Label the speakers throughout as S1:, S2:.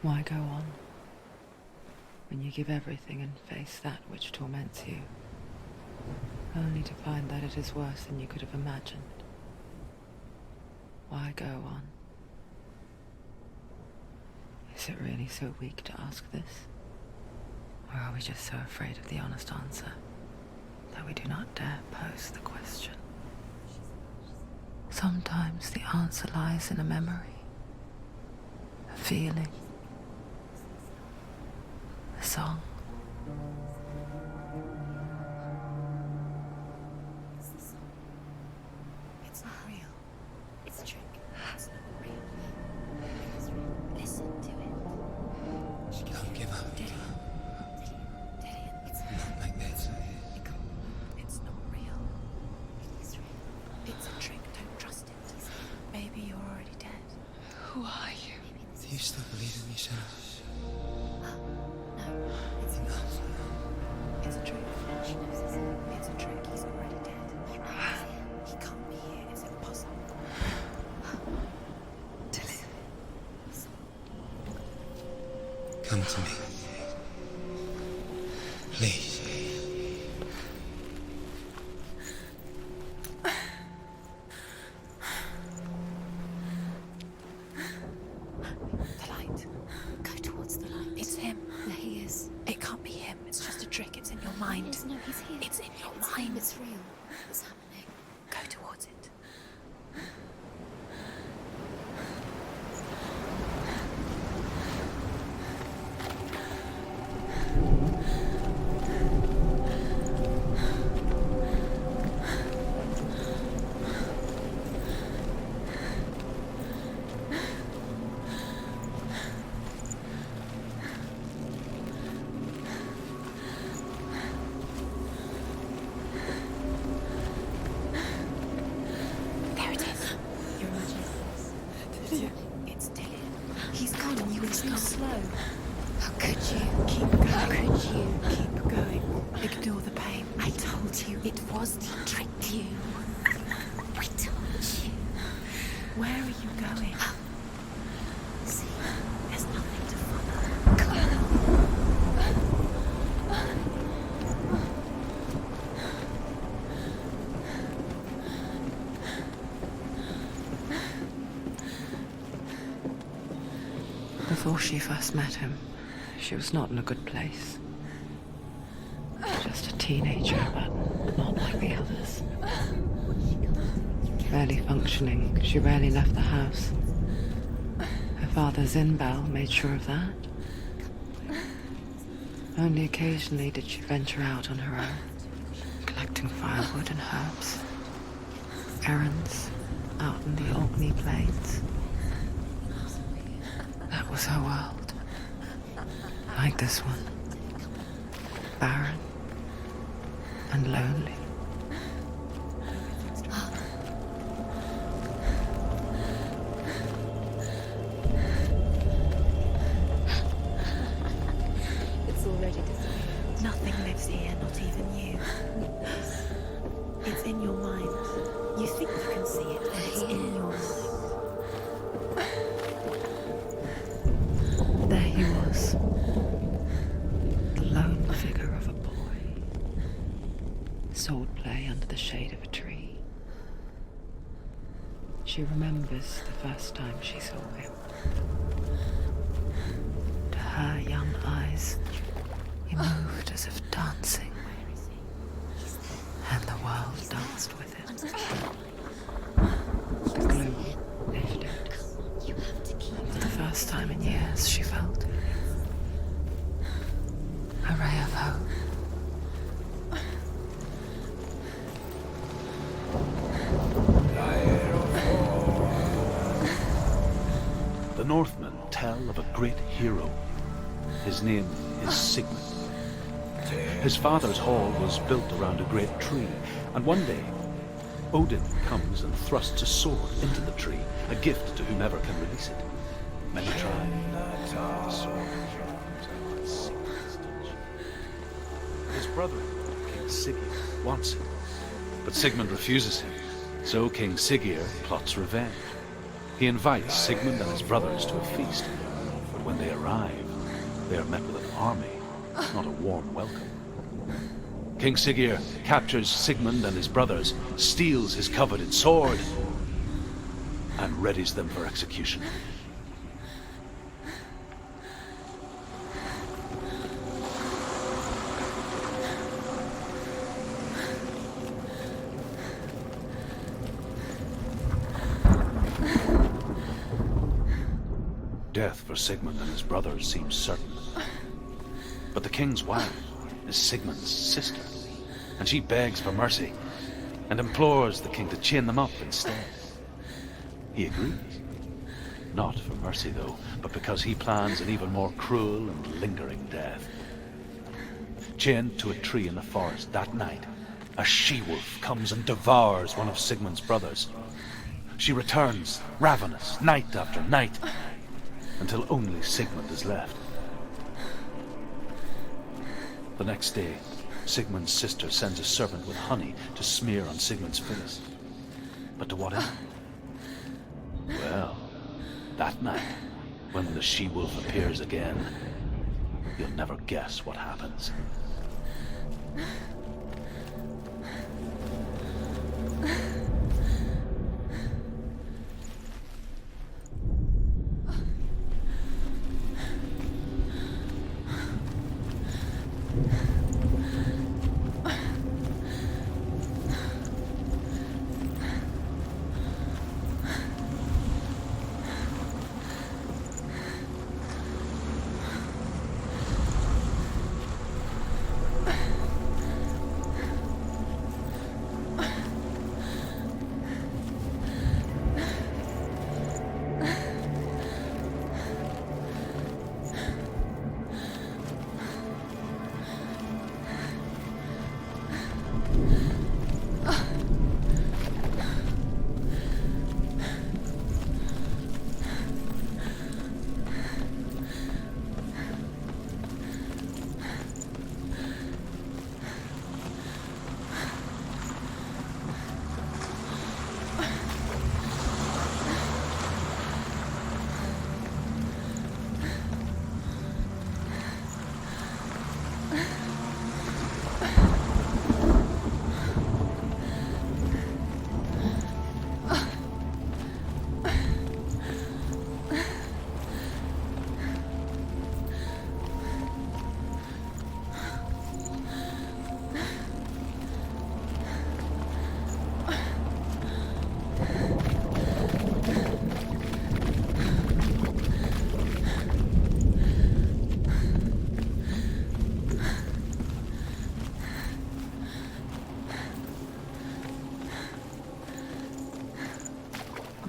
S1: Why go on when you give everything and face that which torments you, only to find that it is worse than you could have imagined? Why go on? Is it really so weak to ask this? Or are we just so afraid of the honest answer that we do not dare pose the question? Sometimes the answer lies in a memory, a feeling, a song.
S2: It's not real. It's a trick. It's not real. It's real. Listen to it. She
S3: Don't give up.
S2: Daddy, it's
S3: Not like this.
S2: It's not real. It is real. It's a trick. Don't trust it. Maybe you're already dead.
S1: Who are you?
S3: Do you still believe in me, Shen?
S2: No, it's not. It's a trick. She knows it's him. It's a trick. He's already dead. You know he's here. He can't be here. It's impossible.
S1: Tilly.
S3: Come to me. Please.
S2: The light. Go towards the light. It's him. There he is. It can't be him. It's just a trick. It's in your mind. No, he's here. It's in your mind. It's real. It's happening. Go towards it. There it is. Your imagination. It's dead. He's gone and you were so slow. How could you? Keep going. How could you? Keep going. Ignore the pain. I told you it was to trick you. I told you. Where are you going? See, there's nothing to follow.
S1: Before she first met him, she was not in a good place. Just a teenager, but not like the others. Barely functioning, she rarely left the house. Her father, Zinbal, made sure of that. Only occasionally did she venture out on her own, collecting firewood and herbs. Errands out in the Orkney Plains. That was her world. Like this one. Barren and lonely.
S2: It's already disappeared. Nothing lives here, not even you. It's in your mind. You think you can see it, but it's in your mind.
S1: There he was. The lone figure of a boy. Sword play under the shade of a tree. She remembers the first time she saw him. To her young eyes, he moved as if dancing, and the world danced with him. The gloom lifted. For the first time in years, she felt a ray of hope.
S4: The Northmen tell of a great hero. His name is Sigmund. His father's hall was built around a great tree, and one day Odin comes and thrusts a sword into the tree, a gift to whomever can release it. Many try. The sword is Sigmund's dungeon. His brother, King Siggeir, wants it, but Sigmund refuses him, so King Siggeir plots revenge. He invites Sigmund and his brothers to a feast, but when they arrive, they are met with an army, not a warm welcome. King Siggeir captures Sigmund and his brothers, steals his coveted sword, and readies them for execution. Death for Sigmund and his brothers seems certain. But the king's wife is Sigmund's sister, and she begs for mercy and implores the king to chain them up instead. He agrees. Not for mercy, though, but because he plans an even more cruel and lingering death. Chained to a tree in the forest that night, a she-wolf comes and devours one of Sigmund's brothers. She returns, ravenous, night after night, until only Sigmund is left. The next day, Sigmund's sister sends a servant with honey to smear on Sigmund's face. But to what end? Well, that night, when the she-wolf appears again, you'll never guess what happens.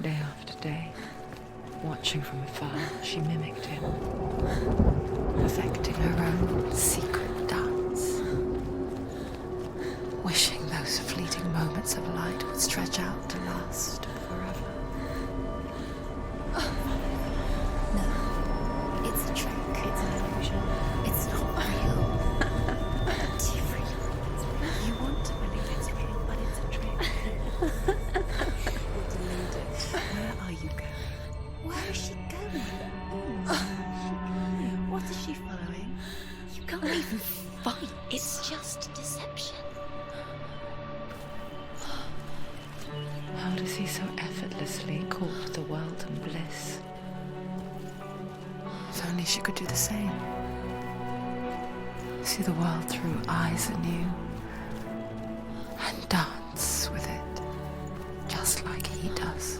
S1: Day after day, watching from afar, she mimicked him, perfecting her own secret dance, wishing those fleeting moments of light would stretch out to last forever.
S2: No, it's a trick. It's an illusion. It's not real. Too real. You want to believe it's real, but it's a trick. You're deluded. Where are you going? Where is she going? What is she following? You can't even fight. It's just deception.
S1: How does he so effortlessly court the world and bliss? If only she could do the same. See the world through eyes anew and dance with it, just like he does.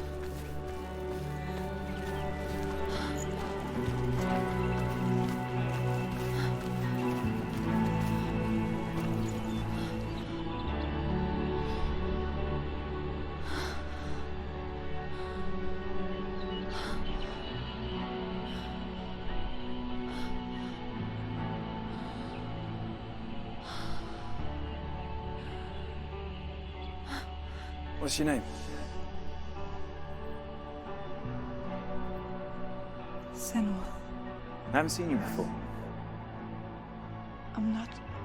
S5: What's your name?
S6: Senua.
S5: I haven't seen you before.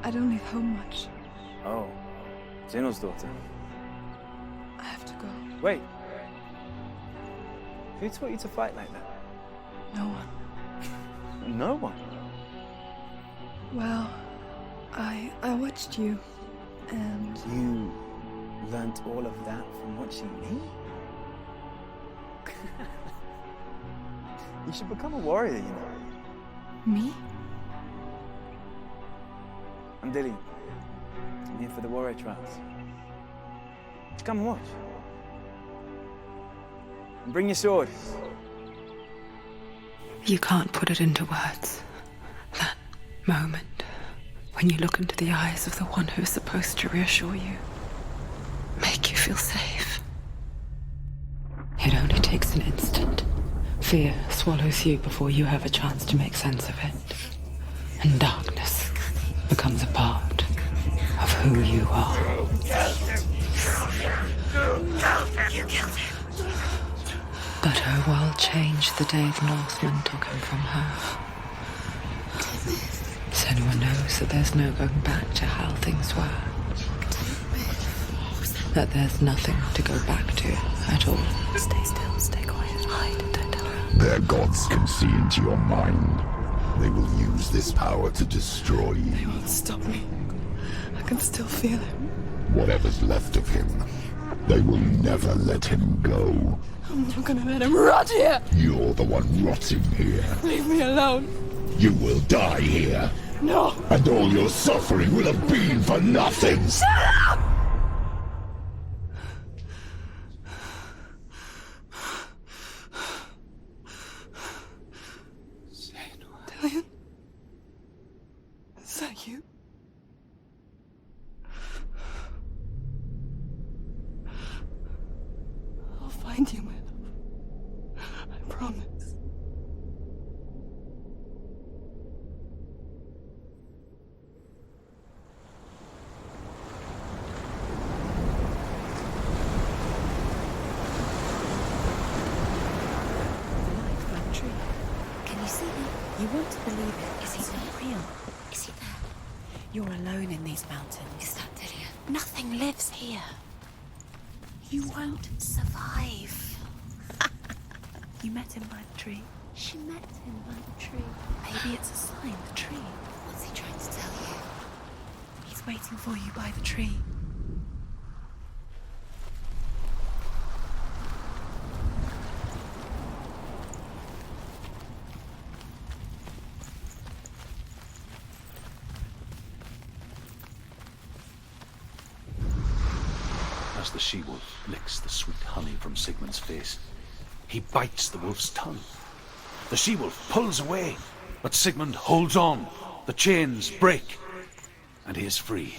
S6: I don't leave home much.
S5: Oh, Zeno's daughter.
S6: I have to go.
S5: Wait. Who taught you to fight like that?
S6: No one.
S5: No one.
S6: Well, I watched you, and
S5: You learnt all of that from watching me? You should become a warrior, you know.
S6: me?
S5: I'm Dilly. I'm here for the warrior trials. Come and watch. And bring your sword.
S1: You can't put it into words. That moment when you look into the eyes of the one who is supposed to reassure you, make you feel safe. It only takes an instant. Fear swallows you before you have a chance to make sense of it. And darkness becomes a part of who you are. But her world changed the day the Northmen took him from her. Senua knows that there's no going back to how things were. That there's nothing to go back to at all.
S2: Stay still, stay quiet, hide, don't tell her.
S7: Their gods can see into your mind. They will use this power to destroy you.
S6: They won't stop me. I can still feel him.
S7: Whatever's left of him, they will never let him go.
S6: I'm not gonna let him rot here!
S7: You're the one rotting here.
S6: Leave me alone!
S7: You will die here.
S6: No!
S7: And all your suffering will have been for nothing.
S6: Shut up! Dillian? Is that you? I'll find you, my love. I promise.
S2: Can you see him? You want to believe it. Is he not real? Is he there? You're alone in these mountains. Is that Dillian? Nothing lives here. You won't survive. You met him by the tree. She met him by the tree. Maybe it's a sign, the tree. What's he trying to tell you? He's waiting for you by the tree.
S4: As the she-wolf licks the sweet honey from Sigmund's face, he bites the wolf's tongue. The she-wolf pulls away, but Sigmund holds on. The chains break, and he is free.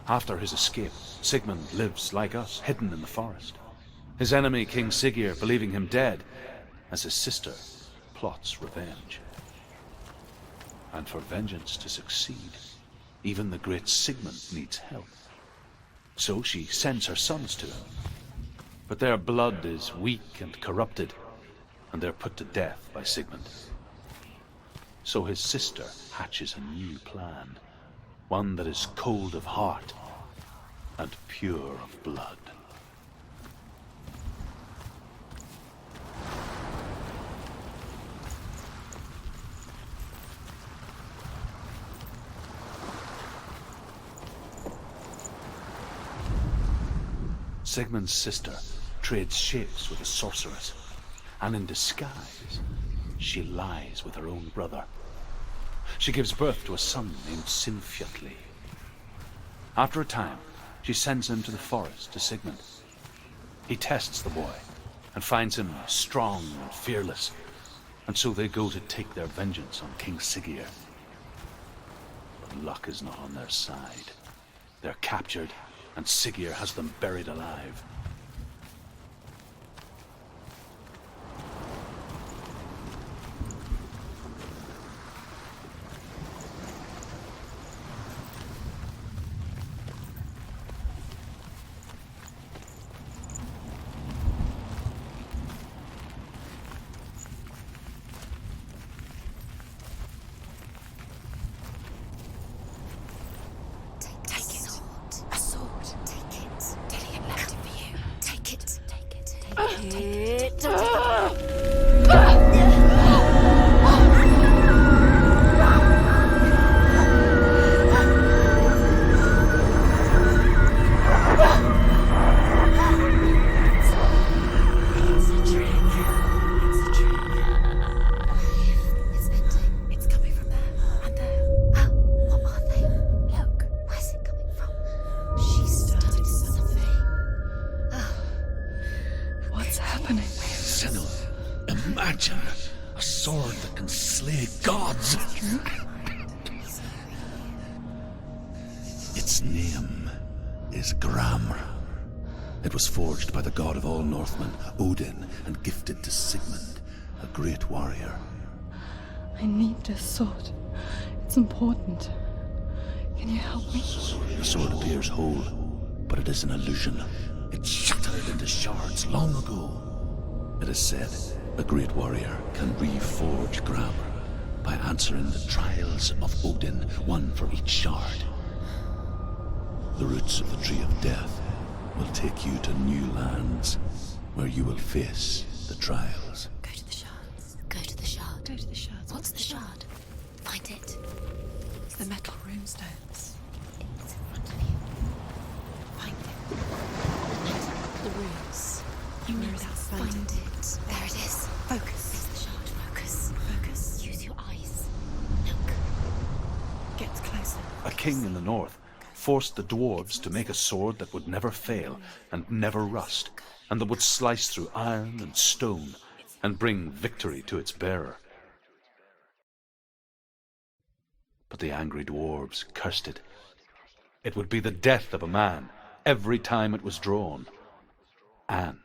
S4: After his escape, Sigmund lives like us, hidden in the forest. His enemy, King Siggeir, believing him dead, as his sister plots revenge. And for vengeance to succeed, even the great Sigmund needs help. So she sends her sons to him. But their blood is weak and corrupted, and they're put to death by Sigmund. So his sister hatches a new plan, one that is cold of heart and pure of blood. Sigmund's sister trades shapes with a sorceress, and in disguise, she lies with her own brother. She gives birth to a son named Sinfjotli. After a time, she sends him to the forest to Sigmund. He tests the boy and finds him strong and fearless, and so they go to take their vengeance on King Siggeir. But luck is not on their side. They're captured, and Siggeir has them buried alive.
S8: Senua, imagine a sword that can slay gods. Its name is Gramr. It was forged by the god of all Northmen, Odin, and gifted to Sigmund, a great warrior.
S6: I need this sword. It's important. Can you help me?
S8: The sword appears whole, but it is an illusion. It shattered into shards long ago. It is said a great warrior can reforge Gramr by answering the trials of Odin, one for each shard. The roots of the Tree of Death will take you to new lands where you will face the trials.
S2: Go to the shards. Go to the shard.
S6: Go to the shards.
S2: What's the shard? Find it.
S6: It's the metal runestones.
S2: It's in front of you. Find it. The runes.
S6: You know that.
S2: Find it. There it is.
S6: Focus.
S2: It's the shard. Focus.
S6: Focus.
S2: Use your eyes. Look.
S6: Get closer.
S4: A king in the north forced the dwarves to make a sword that would never fail and never rust, and that would slice through iron and stone and bring victory to its bearer. But the angry dwarves cursed it. It would be the death of a man every time it was drawn, and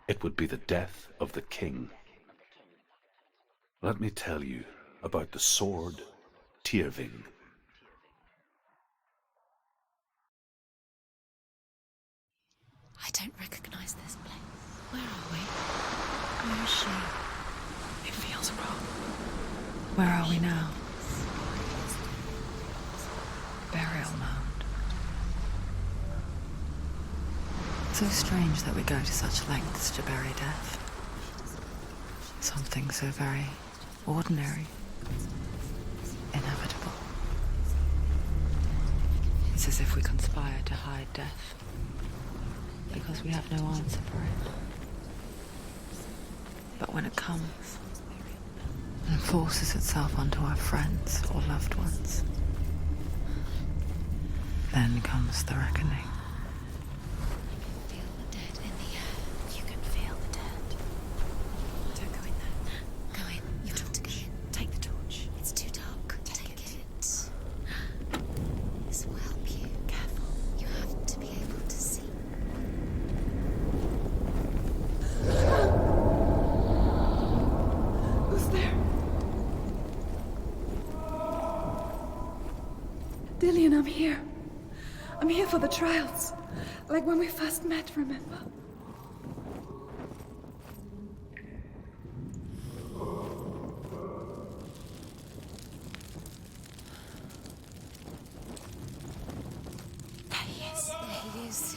S4: it would be the death of the king. Let me tell you about the sword Tyrving.
S2: I don't recognize this place.
S1: Where are we? Where is she? It feels wrong. Where are we now? Burial mound. So strange that we go to such lengths to bury death. Something so very ordinary, inevitable. It's as if we conspire to hide death, because we have no answer for it. But when it comes and forces itself onto our friends or loved ones, then comes the reckoning.
S2: Feel the dead in the air. You can feel the dead.
S6: Don't go in there.
S2: Go in. You have to go in.
S6: Take the torch.
S2: It's too dark. Take it. This will help you.
S6: Careful.
S2: You have to be able to see.
S6: Who's there? Dillian, I'm here. I'm here for the trials. Like when we first met, remember?
S2: There he is. There he is.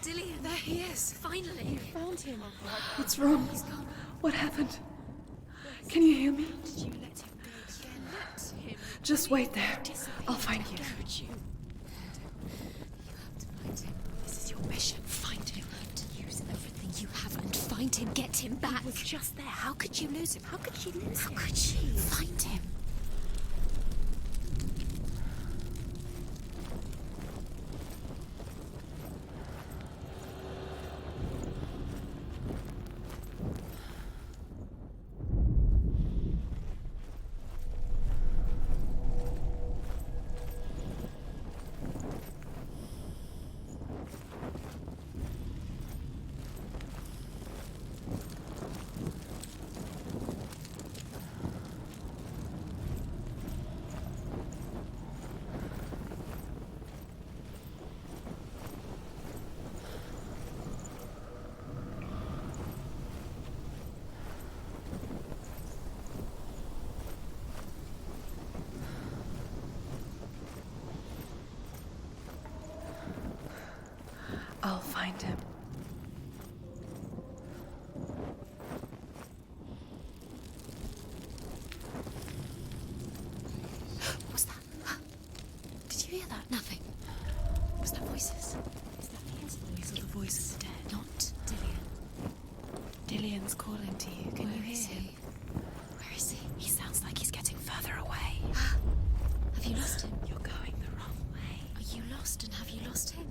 S2: Dillian, there he is. Finally.
S6: You found him. What's wrong? What happened? Can you hear me?
S2: Did you let him go again? Let him.
S6: Just wait there. I'll find you.
S2: Could you? You have to find him. This is your mission. Find him. You have to use everything you have and find him. Get him back. He was just there. How could you lose him? How could she lose him? How could she? Find him.
S6: I'll find him.
S2: What's that? Did you hear that? Nothing. Was that voices? Is that his voice or the voice of the dead? Not Dillian.
S6: Dillian's calling to you. Can you hear him?
S2: Where is he?
S6: He sounds like he's getting further away.
S2: Have you lost him?
S6: You're going the wrong way.
S2: Are you lost and have you lost him?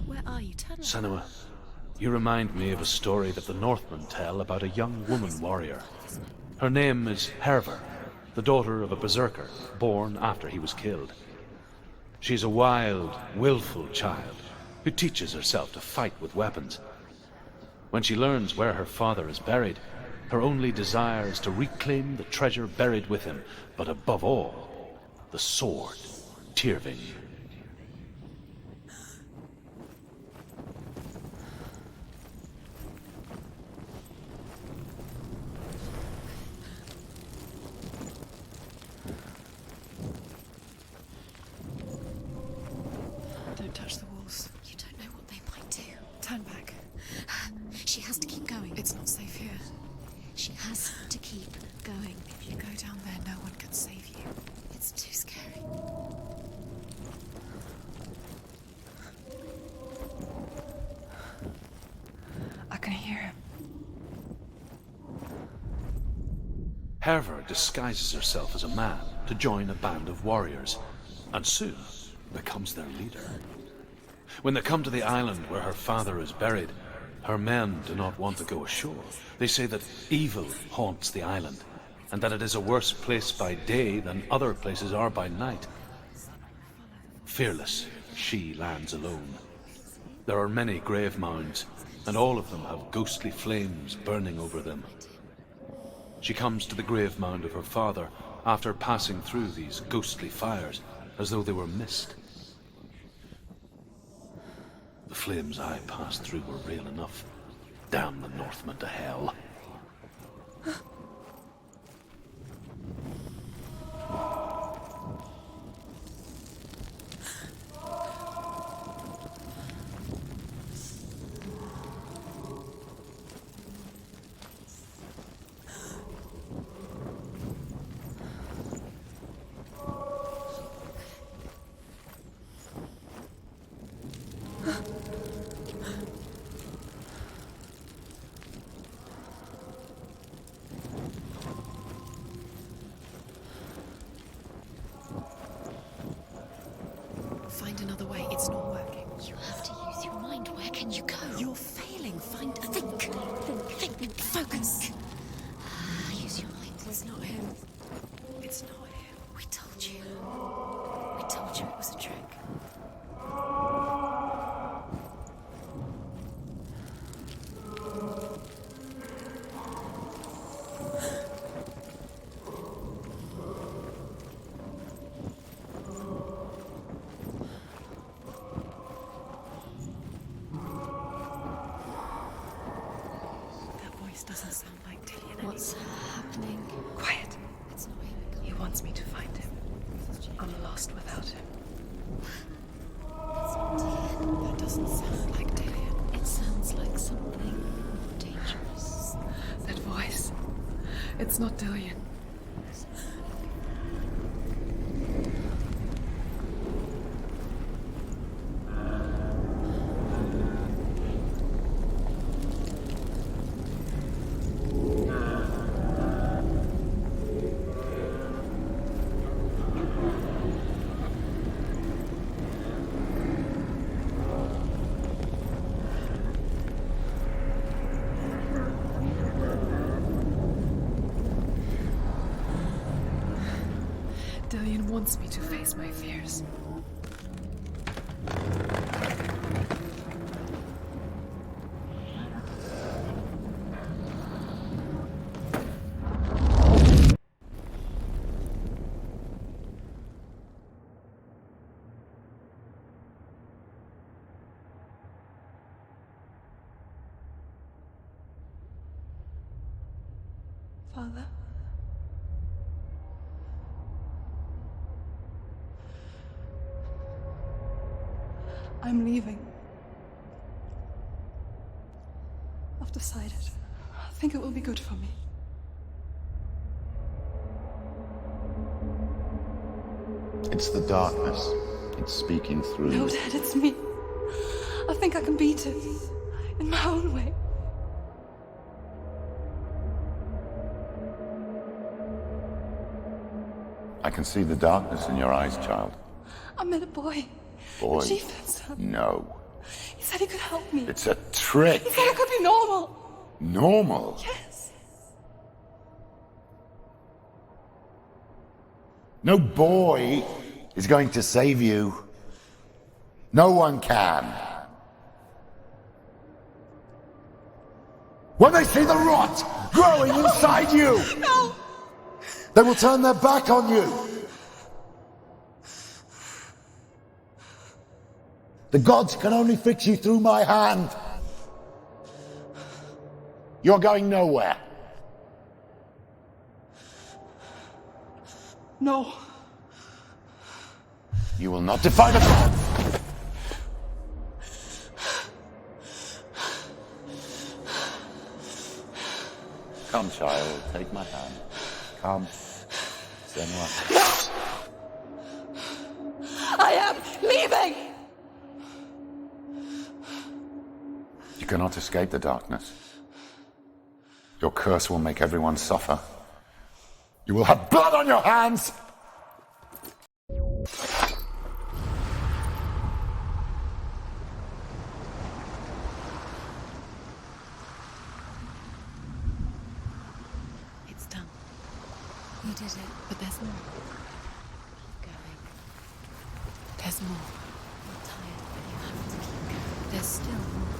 S6: Where are you? Turn around.
S4: Senua, You remind me of a story that the Northmen tell about a young woman warrior. Her name is Hervor, the daughter of a berserker, born after he was killed. She's a wild, willful child who teaches herself to fight with weapons. When she learns where her father is buried, her only desire is to reclaim the treasure buried with him, but above all, the sword, Tyrving.
S2: Don't touch the walls. You don't know what they might do. Turn back. She has to keep going. It's not safe here. She has to keep going. If you go down there, no one can save you. It's too scary.
S1: I can hear him.
S4: Hervor disguises herself as a man to join a band of warriors, and soon becomes their leader. When they come to the island where her father is buried, her men do not want to go ashore. They say that evil haunts the island, and that it is a worse place by day than other places are by night. Fearless, she lands alone. There are many grave mounds, and all of them have ghostly flames burning over them. She comes to the grave mound of her father after passing through these ghostly fires, as though they were mist. The flames I passed through were real enough. Damn the Northmen to hell.
S2: Find another way. It's not working. You have to use your mind. Where can you go? You're failing. Find a think. Think. Focus. Use your mind. It's not him. It's not him. We told you. We told you it was a trick. Doesn't sound like Dillion. What's happening?
S1: Quiet.
S2: It's not him.
S1: He wants me to find him. I'm lost without him.
S2: It's not Dillion. That doesn't sound like Dillion. It sounds like something dangerous.
S1: That voice. It's not Dillion. Dillion wants me to face my fears.
S6: Father? I'm leaving. I've decided. I think it will be good for me.
S7: It's the darkness. It's speaking through
S6: No,
S7: you.
S6: Dad, it's me. I think I can beat it. In my own way.
S7: I can see the darkness in your eyes, child.
S6: I met a boy.
S7: Boy.
S6: The chieftain's son.
S7: No.
S6: He said he could help me.
S7: It's a trick.
S6: He said I could be normal.
S7: Normal?
S6: Yes.
S7: No boy is going to save you. No one can. When they see the rot growing inside you,
S6: No.
S7: they will turn their back on you. The gods can only fix you through my hand. You're going nowhere.
S6: No.
S7: You will not defy the gods. Come, child, take my hand. Come. Senua.
S6: I am leaving.
S7: You cannot escape the darkness. Your curse will make everyone suffer. You will have blood on your hands!
S2: It's done. You did it, but there's more. Keep going. There's more. You're tired, but you have to keep going. There's still more.